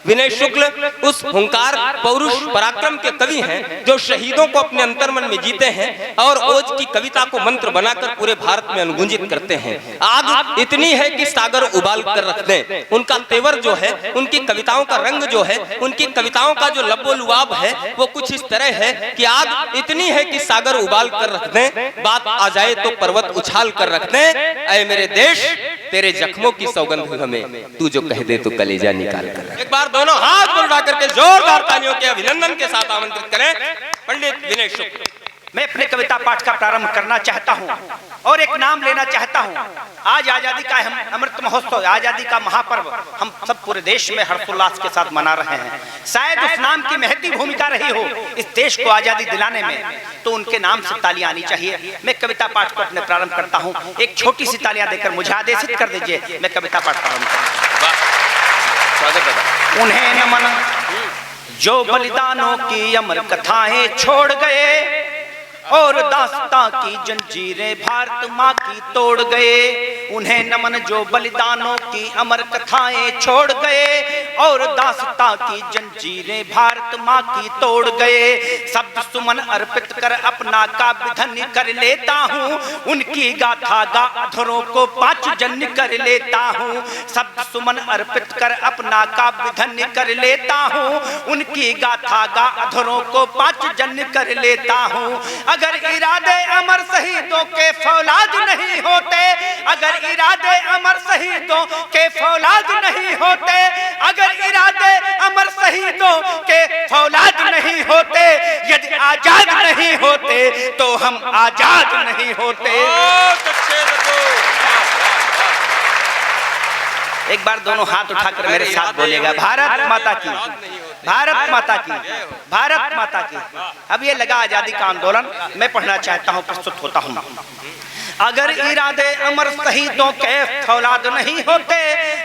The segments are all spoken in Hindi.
विनय शुक्ल उस हुंकार पौरुष पराक्रम के कवि हैं जो शहीदों को अपने अंतर्मन में जीते हैं और ओज की कविता को मंत्र बनाकर पूरे भारत में अनुगुंजित करते हैं। आग इतनी है कि सागर उबाल कर रख दें। उनका तेवर जो है, उनकी कविताओं का रंग जो है, उनकी कविताओं का जो लबोलुआब है वो कुछ इस तरह है कि आग इतनी है कि सागर उबाल कर रख दें, बात आ जाए तो पर्वत उछाल कर रख दें। ऐ मेरे देश तेरे जख्मों की सौगंध हमें, तू जो कह दे तो कलेजा निकाल कर। एक बार दोनों हाथ उठा करके जोरदार तालियों के अभिनंदन के साथ आमंत्रित करें पंडित विनय शुक्ल। मैं अपने कविता पाठ का प्रारंभ करना चाहता हूं और एक नाम लेना चाहता हूं। आज आजादी का हम अमृत महोत्सव, आजादी का महापर्व हम सब पूरे देश में हर्षोल्लास के साथ मना रहे हैं। शायद उस नाम की महती भूमिका रही हो इस देश को आजादी दिलाने में, तो उनके नाम से तालियां आनी चाहिए। मैं कविता पाठ को अपने प्रारंभ करता हूं। एक छोटी सी तालियां देकर मुझे आदेशित कर दीजिए, मैं कविता पाठ प्रारंभ करूं। उन्हें नमन जो बलिदानों की अमर कथाएं छोड़ गए और दास्तां की जंजीरें भारत माँ की तोड़ गए। उन्हें नमन जो बलिदानों की अमर कथाएं छोड़ गए और दास्तां की जंजीरें भारत माँ की तोड़ गए। शब्द सुमन अर्पित कर अपना काव्य धन्य कर लेता हूँ, उनकी गाथा गा अधरों को पांच जन्य कर लेता हूँ। शब्द सुमन अर्पित कर अपना काव्य धन्य कर लेता हूँ, उनकी गाथा गा अधरों को पांच जन्य कर लेता हूँ। अगर इरादे अमर शहीदों के फौलाद नहीं होते, अगर इरादे अमर शहीदों के फौलाद नहीं होते, अगर इरादे अमर शहीदों के फौलाद नहीं होते, यदि आजाद नहीं होते तो हम आजाद नहीं होते। एक बार दोनों हाथ उठाकर मेरे साथ बोलेगा, भारत माता की, भारत माता की, भारत माता की। अब ये लगा आजादी का आंदोलन, मैं पढ़ना चाहता हूँ, प्रस्तुत होता हूँ। अगर इरादे अमर शहीदों के फौलाद नहीं होते,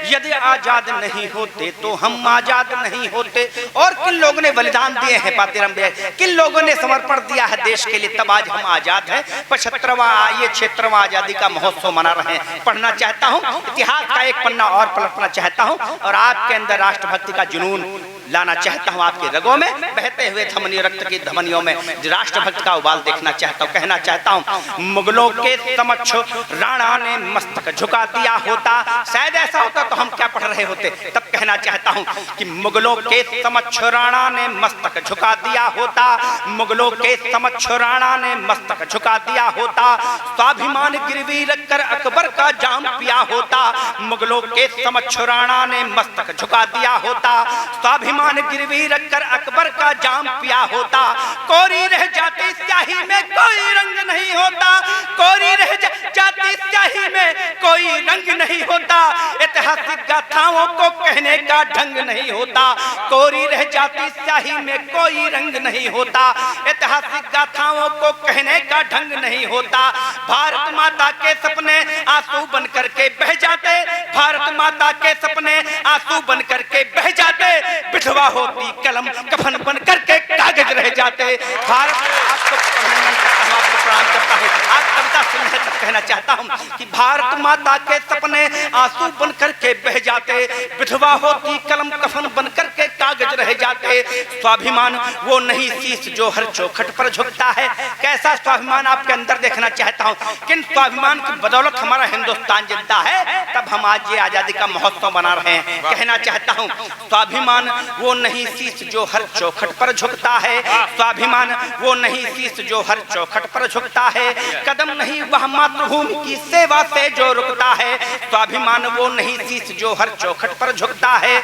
यदि आजाद नहीं होते तो हम आजाद नहीं होते। और किन लोगों ने बलिदान दिए हैं पातेरम भैया, किन लोगों ने समर्पण दिया है देश के लिए, तब आज हम आजाद हैं। 75वां ये 76वां आजादी का महोत्सव मना रहे हैं। पढ़ना चाहता हूँ, इतिहास का एक पन्ना और पलटना चाहता हूँ और आपके अंदर राष्ट्रभक्ति का जुनून लाना चाहता हूँ। आपके रगों में बहते हुए धमनियों, रक्त की धमनियों में राष्ट्रभक्त का उबाल देखना चाहता हूँ। कहना चाहता हूँ, मुगलों के समक्ष राणा ने मस्तक झुका दिया होता, शायद ऐसा होता तो हम क्या पढ़ रहे होते। तब कहना चाहता हूँ कि मुगलों के समक्ष राणा ने मस्तक झुका दिया होता, मुगलों के समक्ष राणा ने मस्तक झुका दिया होता। स्वाभिमान गिरवी रखकर अकबर का जाम पिया होता, मुगलों के समक्ष राणा ने मस्तक झुका दिया होता। स्वाभिमान गिरवी रखकर अकबर का जाम पिया होता। कोरी रह जाती स्याही में कोई रंग नहीं होता, कोरी रह जाती स्याही में कोई रंग नहीं होता। ऐतिहासिक गाथाओं को कहने का ढंग नहीं होता, कोरी रह जाती स्याही में कोई रंग नहीं होता। ऐतिहासिक गाथाओं को कहने का ढंग नहीं होता। भारत माता के सपने आंसू बन करके बह जाते, भारत माता के सपने आंसू बन करके बह जाते। विधवा होती कलम कफन बन करके कागज रह जाते। भारत आपको प्रणाम करता हूँ। आप कविता सुनने तक कहना चाहता हूँ कि भारत माता के सपने आंसू बन करके बह जाते, विधवा होती कलम कफन बन करके कागज रह जाते। स्वाभिमान वो नहीं शीश जो हर चौखट पर झुकता है। कैसा स्वाभिमान आपके अंदर देखना चाहता हूँ, किन स्वाभिमान की बदौलत हमारा हिंदुस्तान जिंदा है, तब हम आज ये आजादी का महोत्सव मना रहे हैं। कहना चाहता हूँ, स्वाभिमान वो नहीं शीश जो हर चौखट पर झुकता है, स्वाभिमान वो नहीं शीश जो हर चौखट पर झुकता है। कदम नहीं वह मातृभूमि की सेवा से जो रुकता है, स्वाभिमान वो नहीं शीश जो हर चौखट पर झुकता है।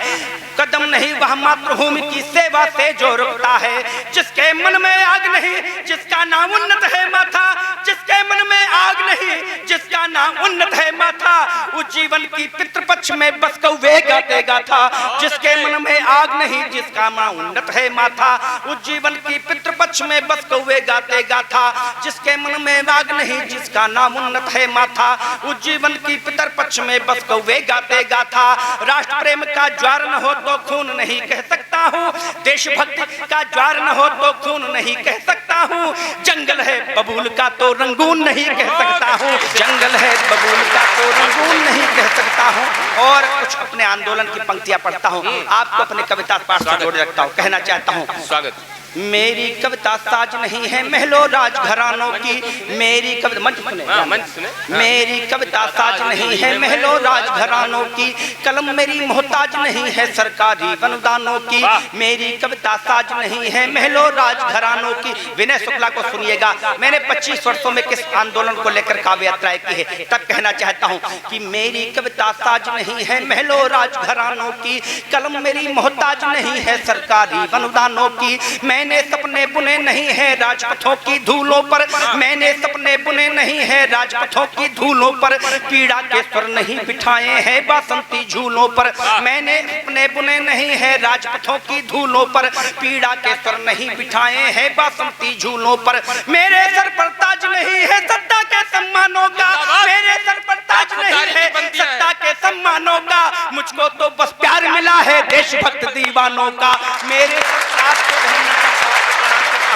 कदम नहीं वह मातृभूमि की सेवा से जो रुकता है। जिसके मन में आग नहीं जिसका नाम उन्नत है माथा, जिसके मन में आग नहीं जिसका नाम उन्नत है माथा, उस जीवन की पितृपक्ष में बस कौवे गातेगा था। जिसके मन में आग नहीं जिसका नाम उन्नत है माथा, उस जीवन की पितृपक्ष में बस कौवे गातेगा था। जिसके मन में आग नहीं जिसका नाम उन्नत है माथा, उस जीवन की पितृपक्ष में बस कौवे गातेगा था। राष्ट्र प्रेम का ज्वार न हो तो खून नहीं कह सकता हूँ, देशभक्ति का ज्वार न हो तो खून नहीं कह सकता हूँ। जंगल है बबूल का तो रंगून रंगून नहीं कह सकता हूँ, जंगल है बबूल का तो रंगून नहीं कह सकता हूँ। और कुछ अपने आंदोलन की पंक्तियां पढ़ता हूँ, आपको अपने कविता पाठ से जोड़ रखता हूँ। कहना चाहता हूँ, स्वागत। मेरी कविता साज नहीं है महलों राजघरानों की, मेरी कविता मंच सुने, मेरी कविता साज नहीं है महलों राजघरानों की, कलम मेरी मोहताज नहीं है सरकारी अनुदानों की, मेरी कविता साज नहीं है महलों राजघरानों की। विनय शुक्ला को सुनिएगा, मैंने 25 वर्षों में किस आंदोलन को लेकर काव्य यात्राएं की है, तब कहना चाहता हूँ कि मेरी कविता साज नहीं है महलों राजघरानों की, कलम मेरी मोहताज नहीं है सरकारी अनुदानों की, मैंने सपने बुने नहीं है राजपथों की धूलों पर, मैंने सपने बुने नहीं है राजपथों की धूलों पर, पीड़ा के स्वर नहीं बिठाए हैं बासंती झूलों पर, मैंने सपने बुने नहीं है राजपथों की धूलों पर, पीड़ा के स्वर नहीं बिठाए हैं बासंती झूलों पर, मेरे सर पर ताज नहीं है सत्ता के सम्मानों का, मेरे सर पर ताज नहीं है सत्ता के सम्मानों का, मुझको तो बस प्यार मिला है देशभक्त दीवानों का, मेरे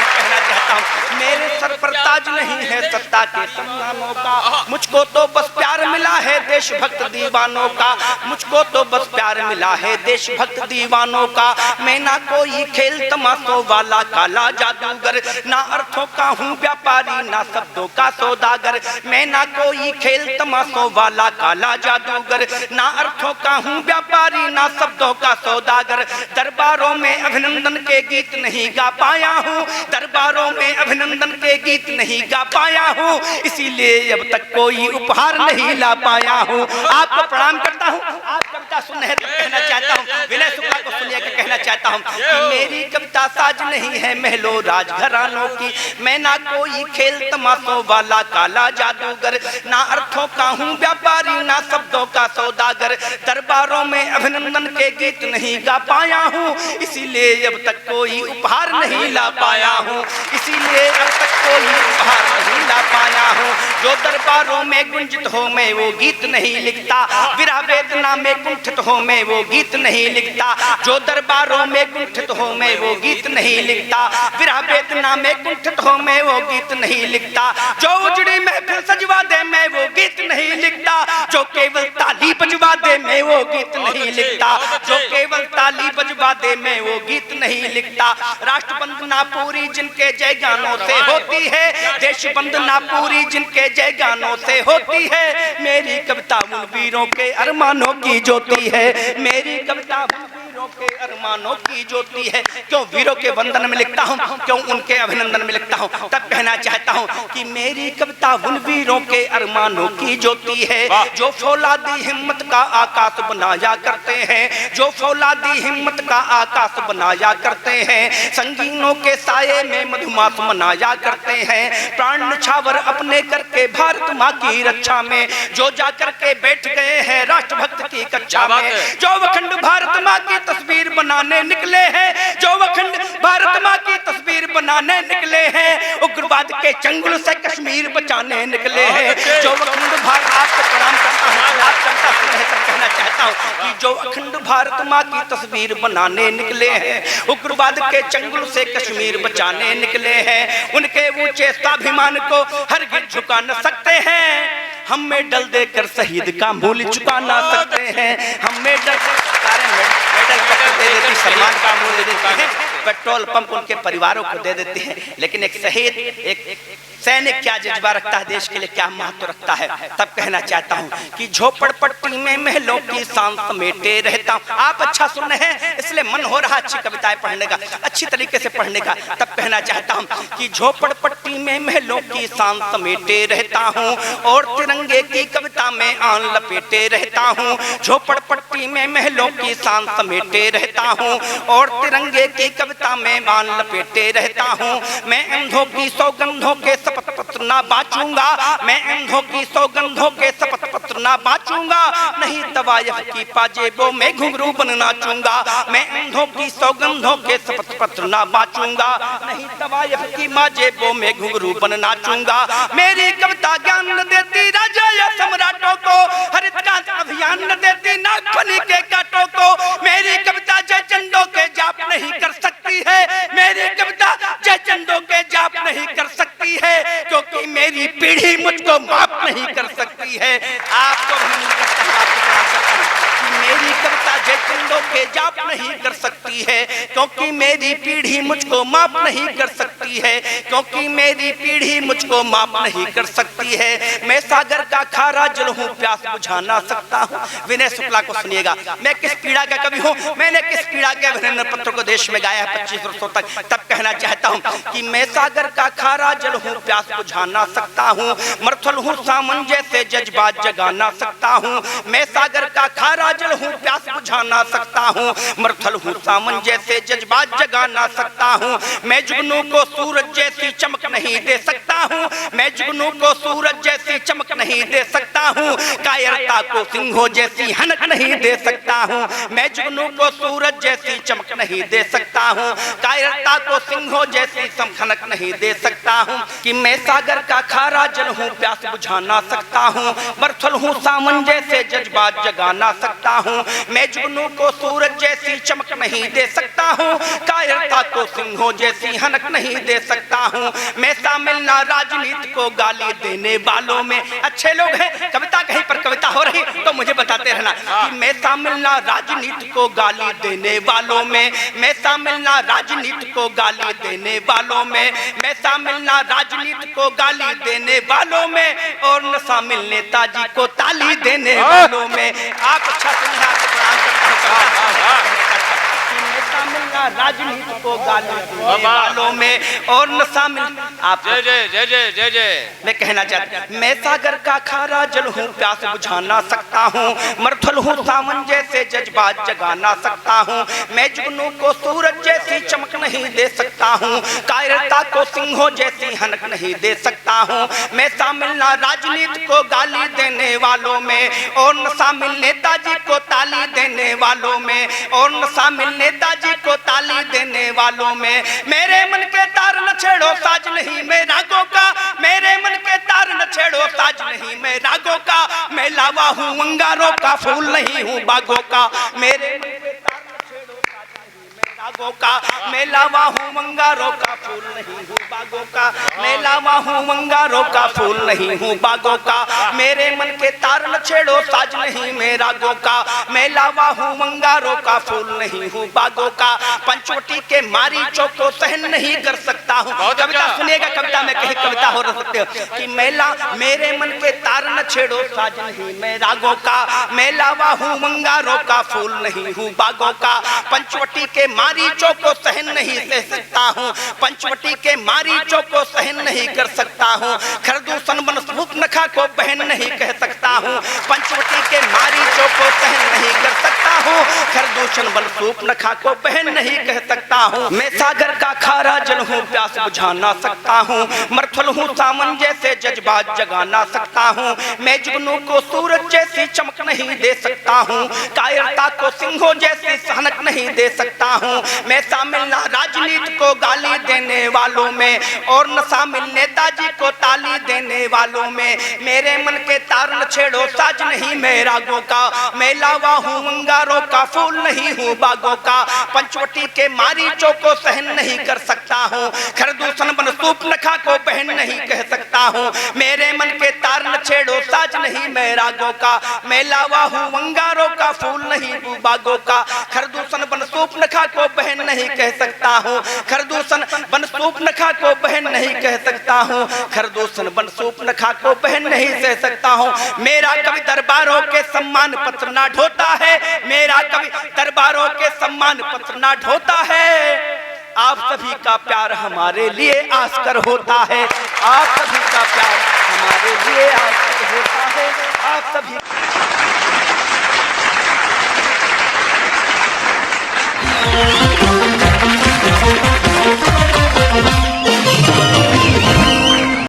कहना चाहता हूँ, मेरे सर पर ताज नहीं है सत्ता के सम्मानों का, मुझको तो बस प्यार मिला है देशभक्त दीवानों का, मुझको तो बस प्यार मिला है देशभक्त दीवानों का, मैं ना कोई खेल तमाशों वाला काला जादूगर, ना अर्थों का हूँ व्यापारी ना शब्दों का सौदागर, मैं ना कोई खेल तमाशों वाला काला जादूगर, ना अर्थों का हूँ व्यापारी ना शब्दों का सौदागर, दरबारों में अभिनंदन के गीत नहीं गा पाया हूँ, दरबारों में अभिनंदन के गीत नहीं गा पाया हूँ, इसीलिए अब तक कोई उपहार नहीं ला पाया हूँ। आपको प्रणाम करता हूँ, आप कविता सुन रहे तो कहना चाहता हूँ, विनय शुक्ला को सुनिएगा, कहना चाहता हूँ कि मेरी कविता साज नहीं है महलों राजघरानों की, मैं ना कोई खेल तमाशों वाला काला जादूगर, ना अर्थों का हूँ व्यापारी ना शब्दों का सौदागर, दरबारों में अभिनंदन के गीत नहीं गा पाया हूँ, इसीलिए अब तक कोई उपहार नहीं ला पाया हूँ, इसीलिए अब तक कोई उपहार नहीं ला पाया हूँ, जो दरबारों में गुंजित हो मैं वो गीत नहीं लिखता, विरह वेदना में कुंठित हो मैं वो गीत नहीं लिखता, जो दरबारों में कुंठित हो मैं वो गीत नहीं लिखता, विरह वेदना में कुंठित हो मैं वो गीत नहीं लिखता, जो उजड़ी महफिल सजवा दे मैं वो गीत नहीं लिखता, जो केवल ताली बजवा दे मैं वो गीत नहीं लिखता, जो केवल ताली बजवा दे मैं वो गीत नहीं लिखता, राष्ट्र वंदना पूरी जिनके जय गानों से होती है, देश वंदना पूरी जिनके जय गानों से होती है, मेरी कविता उन वीरों के अरमानों की ज्योति है, मेरी कविता वीरों के अरमानों की ज्योति है, क्यों वीरों के वंदन में लिखता हूँ, क्यों उनके अभिनंदन में लिखता हूँ, तब कहना चाहता हूँ कि मेरी कविता उन वीरों के अरमानों की ज्योति है, जो फौलादी हिम्मत का आकाश बनाया करते हैं, जो फौलादी हिम्मत का आकाश बनाया करते हैं, संगीनों के साये में मधुमास मनाया करते हैं, प्राण न्यौछावर अपने करके भारत माँ की रक्षा में जो जा करके बैठ गए हैं राष्ट्रभक्त की कक्षा में, जो अखंड भारत माँ की तस्वीर बनाने निकले हैं, जो अखंड भारत माँ की तस्वीर बनाने निकले हैं, उग्रवाद के चंगुल से कश्मीर बचाने निकले हैं, जो अखंड भारत, आपको प्रणाम करता हूँ, आप कविता सुन रहे तब कहना चाहता हूँ कि जो अखंड भारत माँ की तस्वीर बनाने निकले हैं, उग्रवाद के चंगुल से कश्मीर बचाने निकले हैं, उनके ऊंचे स्वाभिमान को हरगिज झुका न सकते हैं, हम मेडल देकर शहीद का मूल्य चुका ना सकते हैं, हम मेडल दे देती, सम्मान का मूल्य देते हैं, पेट्रोल पंप उनके परिवारों को दे देते हैं, लेकिन एक शहीद, एक सैनिक क्या जज्बा रखता है, देश के लिए क्या महत्व रखता है, तब कहना चाहता हूँ कि झोपड़पट्टी में महलों की शान समेटे रहता हूँ। आप अच्छा सुन रहे हैं इसलिए मन हो रहा अच्छी कविताएं पढ़ने का, अच्छी तरीके से पढ़ने का, तब कहना चाहता हूँ कि झोपड़पट्टी में महलों की शान समेटे रहता हूँ और तिरंगे की कविता में आन लपेटे रहता हूँ, झोपड़पट्टी में महलों की शान समेटे रहता हूँ और तिरंगे की कविता में आन लपेटे रहता हूँ, मैं अंधों की सौगंधों के शपथ पत्र ना बाचूंगा, मैं अंधों की सौगंधों के शपथ पत्र ना बाचूंगा, नहीं तवायफ की पाजेबों में घुंघरू बन नाचूंगा, मैं अंधों की सौगंधों के शपथ पत्र ना बाचूंगा, नहीं तवायफ की माजेबों में घुंघरू बन नाचूंगा, मेरी कविता ज्ञान न देती राजा या सम्राटों को, हरित क्रांति अभियान न देती नागफनी के कांटों को, मेरी कविता जय चंदों के जाप नहीं कर सकती है, मेरी कविता जय चंदों के जाप नहीं कर सकती है, क्योंकि मेरी पीढ़ी मुझको माफ नहीं कर सकती है। आपको नहीं करता है, आपको प्रणाम करता हूं कि मेरी कविता जयचंदों के जाप नहीं कर सकती है, क्योंकि मेरी पीढ़ी मुझको माफ नहीं कर सकती है, क्योंकि मेरी पीढ़ी मुझको माफ नहीं कर सकती है। मैं सागर का खारा जल हूँ, प्यास बुझा ना सकता हूँ। विनय शुक्ला को सुनिएगा, मैं किस पीड़ा का कवि हूँ, मैंने किस पीड़ा के अभिनंदन पत्र को देश में गाया है 25 वर्षों तक। तब कहना चाहता हूँ कि मैं सागर का खारा जल हूँ, प्यास बुझा ना सकता हूँ, मर्थल हूँ सामन जैसे जज्बात जगा ना सकता हूँ। मैं सागर का खारा जल हूँ, प्यास बुझा ना सकता हूँ, मर्थल हूँ सामन जैसे जज्बात जगा ना सकता हूँ। मैं जुगनू को सूरज जैसी चमक नहीं दे सकता हूँ, मैं जुगनू को सूरज जैसी चमक नहीं दे सकता हूँ, कायरता को सिंहों जैसी हनक नहीं दे सकता हूँ। मैं जुगनू को सूरज जैसी चमक नहीं दे सकता हूँ, कायरता को सिंहों जैसी हनक नहीं दे सकता हूँ। कि मैं सागर का खारा जल हूँ, प्यास बुझा ना सकता हूँ, मर्थल हूँ सामन जैसे जज्बात जगा ना सकता हूँ। मैं जुगनू को सूरज जैसी चमक नहीं दे सकता हूँ, कायरता को सिंहों जैसी हनक नहीं दे सकता हूँ। मैं शामिल ना राजनीति को गाली देने वालों में। अच्छे लोग हैं, कविता कहीं पर कविता हो रही तो मुझे बताते रहना कि मैं शामिल ना राजनीति को गाली देने वालों में, मैं शामिल ना राजनीति को गाली देने वालों में, मैं शामिल ना राजनीति को गाली देने वालों में, और न शामिल नेताजी को ताली देने वालों में। आप अच्छा सुनिए, आपको प्रणाम करता हूं। राजनीति को गाली देने वालों में और न शामिल। आप जय जय जय जय जय जय। मैं कहना चाहता हूँ, मैं सागर का खारा जल हूँ, प्यास बुझा ना सकता हूँ, मर्थल हूँ सावन जैसे जज्बात जगा ना सकता हूँ। मैं जुगनू को सूरज जैसी चमक नहीं दे सकता हूँ, कायरता को सिंहों जैसी हनक नहीं दे सकता हूँ। मैं शामिल ना राजनीति को गाली देने वालों में, और न शामिल नेताजी को ताली देने वालों में, और न शामिल नेताजी को ताली देने वालों में। मेरे मन के तार न छेड़ो साज नहीं मैं रागों का, मेरे मन के तार न छेड़ो साज नहीं मैं रागों का, मैं लावा हूँ अंगारों का फूल नहीं हूँ बागों का। मेरे मन के तार न छेड़ो साज नहीं मैं रागों का, मैं लावा हूँ अंगारों का फूल नहीं हूँ बागों का, मैं लावा हूँ अंगारों का फूल नहीं हूँ बागों का। मेरे मन के तार न छेड़ो साज नहीं मैं रागों का, मैं लावा हूँ अंगारों का फूल नहीं हूँ बागों का। पंचवटी के मारीचों को सहन नहीं कर सकता हूँ। कविता सुनिएगा, कविता में कहीं कविता हो सकते हो कि मेरे मन के तार न छेड़ो साज नहीं मैं रागों का, मैं लावा हूँ अंगारों का फूल नहीं हूँ बागों का। पंचवटी के मारीचों को सहन नहीं कर सकता हूँ, पंचवटी के मारीचों को सहन नहीं कर सकता हूँ, खरदूषण बनसूप नखा को बहन नहीं कह सकता हूँ। पंचवटी के मारीचों को सहन नहीं कर सकता हूँ, खरदूषण बनसूप नखा को बहन नहीं कह सकता हूँ। मैं सागर का खारा जल हूँ, प्यास बुझा ना सकता हूँ, मर्थल हूँ सामन जैसे जज्बात जगा ना सकता हूँ। मैं जुगनू को सूरज जैसी चमक नहीं दे सकता हूँ, कायरता को सिंहों जैसी सहनक नहीं दे सकता हूँ। मैं शामिल ना राजनीति को गाली देने वालों में, और न शामिल नेताजी को ताली देने वालों में। मेरे मन के तार न छेड़ो साज नहीं मैं रागों का, मैं लावा हूँ अंगारों का फूल नहीं हूँ बागों का। पंचवटी के मारीचों को सहन नहीं कर सकता हूँ, खरदूषण बनसूप नखा को बहन नहीं कह सकता हूँ। मेरे मन के तार न छेड़ो साज नहीं मैं रागों का, मैं लावा हूँ अंगारों का फूल नहीं हूँ बागों का। खरदूषण बनसूप नखा को बहन नहीं कह सकता हूँ, खरदूषण बनसूप नखा को बहन नहीं कह सकता हूँ, खरदूषण बनसूप नखा को बहन नहीं कह सकता हूँ। मेरा कवि दरबारों के सम्मान पत्र ना ढोता है, मेरा कवि दरबारों के सम्मान पत्र ना ढोता है। आप सभी का प्यार हमारे लिए आस्कर होता है, आप सभी का प्यार हमारे लिए आस्कर होता है, आप सभी